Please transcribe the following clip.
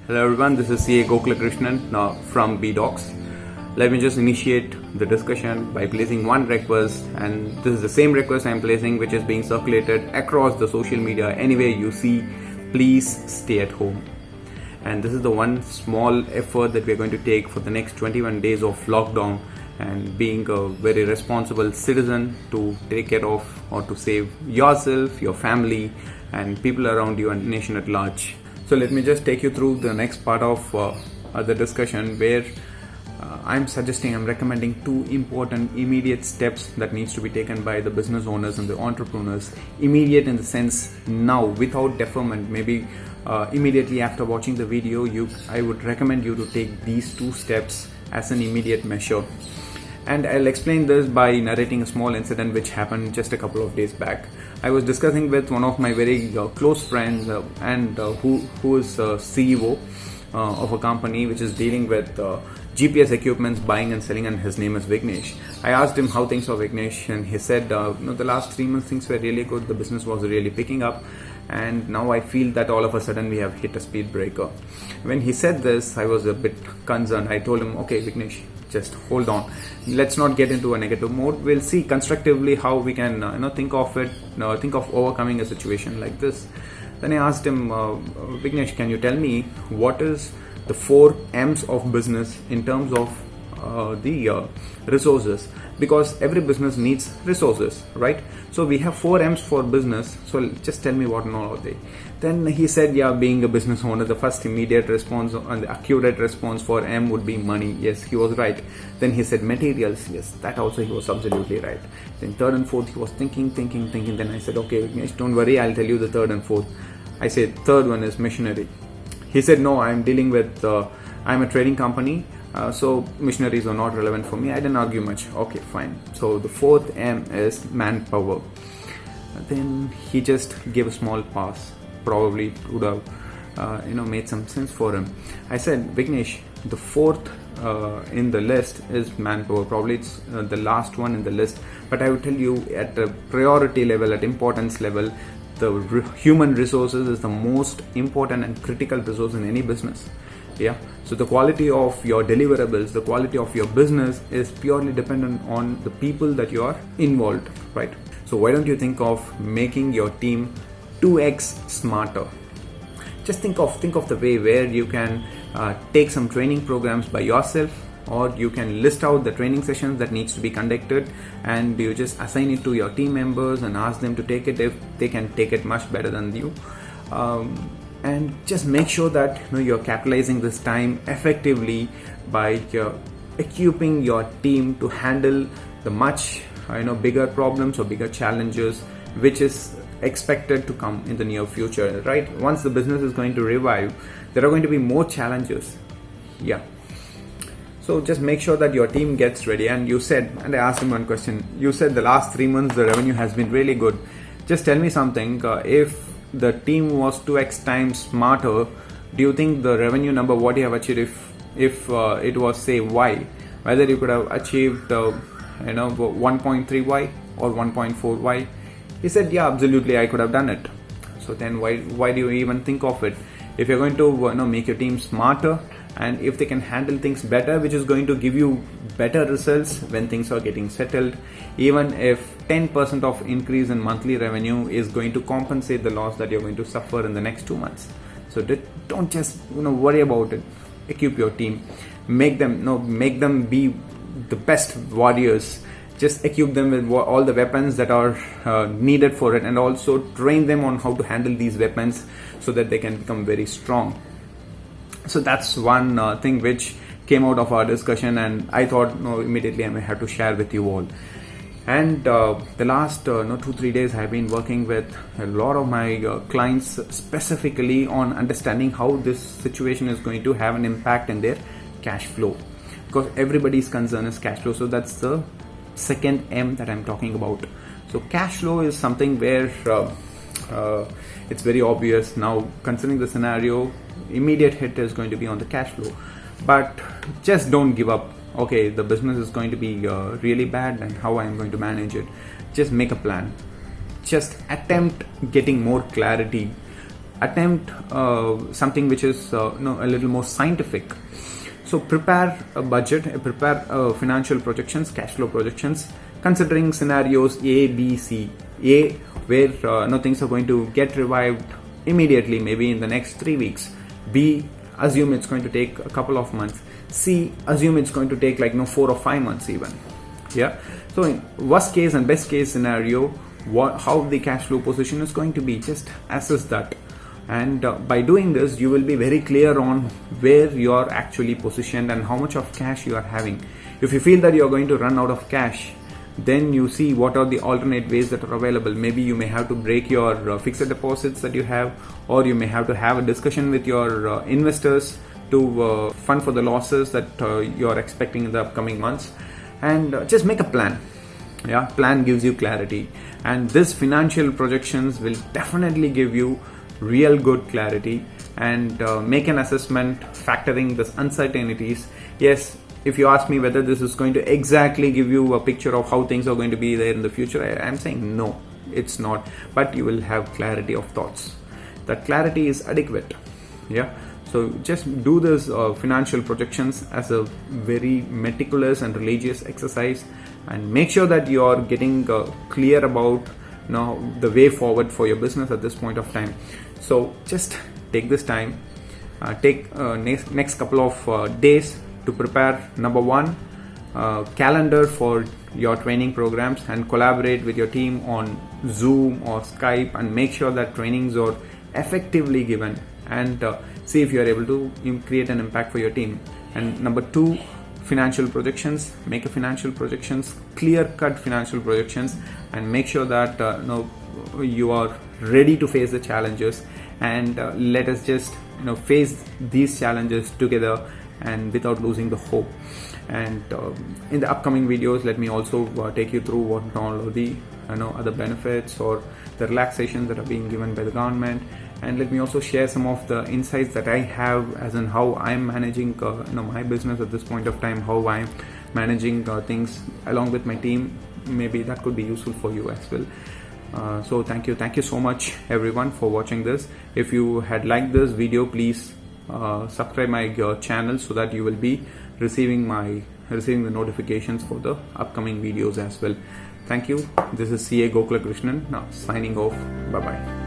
Hello everyone, this is CA Gokul from BDocs. Let me just initiate the discussion by placing one request, and this is the same request I am placing which is being circulated across the social media. Anywhere you see, please stay at home. And this is the one small effort that we are going to take for the next 21 days of lockdown, and being a very responsible citizen to take care of or to save yourself, your family and people around you and nation at large. So let me just take you through the next part of the discussion, where I'm recommending two important immediate steps that needs to be taken by the business owners and the entrepreneurs. Immediate in the sense now, without deferment. Maybe immediately after watching the video, I would recommend you to take these two steps as an immediate measure. And I'll explain this by narrating a small incident which happened just a couple of days back. I was discussing with one of my very close friends who is CEO of a company which is dealing with GPS equipments buying and selling, and his name is Vignesh. I asked him how things are, Vignesh, and he said the last 3 months things were really good, the business was really picking up, and now I feel that all of a sudden we have hit a speed breaker. When he said this, I was a bit concerned. I told him, okay Vignesh, just hold on, let's not get into a negative mode. We'll see constructively how we can think of overcoming a situation like this. Then I asked him, Vignesh, can you tell me what is the 4 M's of business in terms of the resources? Because every business needs resources, right? So we have 4 M's for business. So just tell me what and all are they. Then he said, yeah, being a business owner, the first immediate response and the accurate response for M would be money. Yes, he was right. Then he said materials. Yes, that also he was absolutely right. Then third and fourth, he was thinking. Then I said, okay, Vignesh, don't worry, I'll tell you the third and fourth. I said, third one is machinery. He said, no, I'm dealing with, I'm a trading company. So missionaries are not relevant for me. I didn't argue much. Okay, fine. So the fourth M is manpower. Then he just gave a small pass. Probably it would have made some sense for him. I said, Vignesh, the fourth in the list is manpower. Probably it's the last one in the list, but I would tell you, at a priority level, at importance level, the human resources is the most important and critical resource in any business. Yeah, so the quality of your deliverables, the quality of your business is purely dependent on the people that you are involved, right? So why don't you think of making your team 2x smarter? Just think of the way where you can take some training programs by yourself, or you can list out the training sessions that needs to be conducted, and you just assign it to your team members and ask them to take it if they can take it much better than you. And just make sure that you're capitalizing this time effectively by equipping your team to handle the much bigger problems or bigger challenges which is expected to come in the near future, right? Once the business is going to revive, there are going to be more challenges. Yeah. So just make sure that your team gets ready. And you said, and I asked him one question, you said the last 3 months the revenue has been really good. Just tell me something, if the team was 2x times smarter, do you think the revenue number what you have achieved, if it was say Y, whether you could have achieved 1.3Y or 1.4Y? He said, yeah, absolutely, I could have done it. So then why do you even think of it? If you're going to make your team smarter, and if they can handle things better, which is going to give you better results when things are getting settled, even if 10% of increase in monthly revenue is going to compensate the loss that you're going to suffer in the next 2 months. So don't just worry about it. Equip your team, make them be the best warriors. Just equip them with all the weapons that are needed for it, and also train them on how to handle these weapons so that they can become very strong. So that's one thing which came out of our discussion, and I thought immediately I may have to share with you all. And the last 2-3 days I've been working with a lot of my clients specifically on understanding how this situation is going to have an impact in their cash flow, because everybody's concern is cash flow. So that's the second M that I'm talking about. So cash flow is something where it's very obvious now, considering the scenario, immediate hit is going to be on the cash flow. But just don't give up. Okay, the business is going to be really bad, and how I'm going to manage it. Just make a plan. Just attempt getting more clarity attempt something which is a little more scientific. So prepare a budget, prepare financial projections, cash flow projections, considering scenarios A, B, C. A, where things are going to get revived immediately, maybe in the next 3 weeks. B, assume it's going to take a couple of months. C, assume it's going to take 4 or 5 months even. Yeah. So in worst case and best case scenario, how the cash flow position is going to be, just assess that. And by doing this, you will be very clear on where you are actually positioned and how much of cash you are having. If you feel that you are going to run out of cash, then you see what are the alternate ways that are available. Maybe you may have to break your fixed deposits that you have, or you may have to have a discussion with your investors to fund for the losses that you are expecting in the upcoming months. And just make a plan. Yeah, plan gives you clarity, and this financial projections will definitely give you real good clarity. And make an assessment factoring this uncertainties. Yes, if you ask me whether this is going to exactly give you a picture of how things are going to be there in the future, I'm saying no, it's not, but you will have clarity of thoughts. That clarity is adequate. Yeah. So just do this financial projections as a very meticulous and religious exercise, and make sure that you are getting clear about the way forward for your business at this point of time. So just take this time, take next couple of days to prepare. Number one, calendar for your training programs, and collaborate with your team on Zoom or Skype, and make sure that trainings are effectively given, and see if you are able to create an impact for your team. And number two, financial projections. Make a financial projections, clear-cut financial projections, and make sure that you are ready to face the challenges. And let us just face these challenges together and without losing the hope. And in the upcoming videos, let me also take you through what all the other benefits or the relaxations that are being given by the government. And let me also share some of the insights that I have, as in how I'm managing my business at this point of time, how I'm managing things along with my team. Maybe that could be useful for you as well. So thank you so much everyone for watching this. If you had liked this video, please subscribe my channel so that you will be receiving the notifications for the upcoming videos as well. Thank you. This is CA Gokul Krishnan now signing off. Bye bye.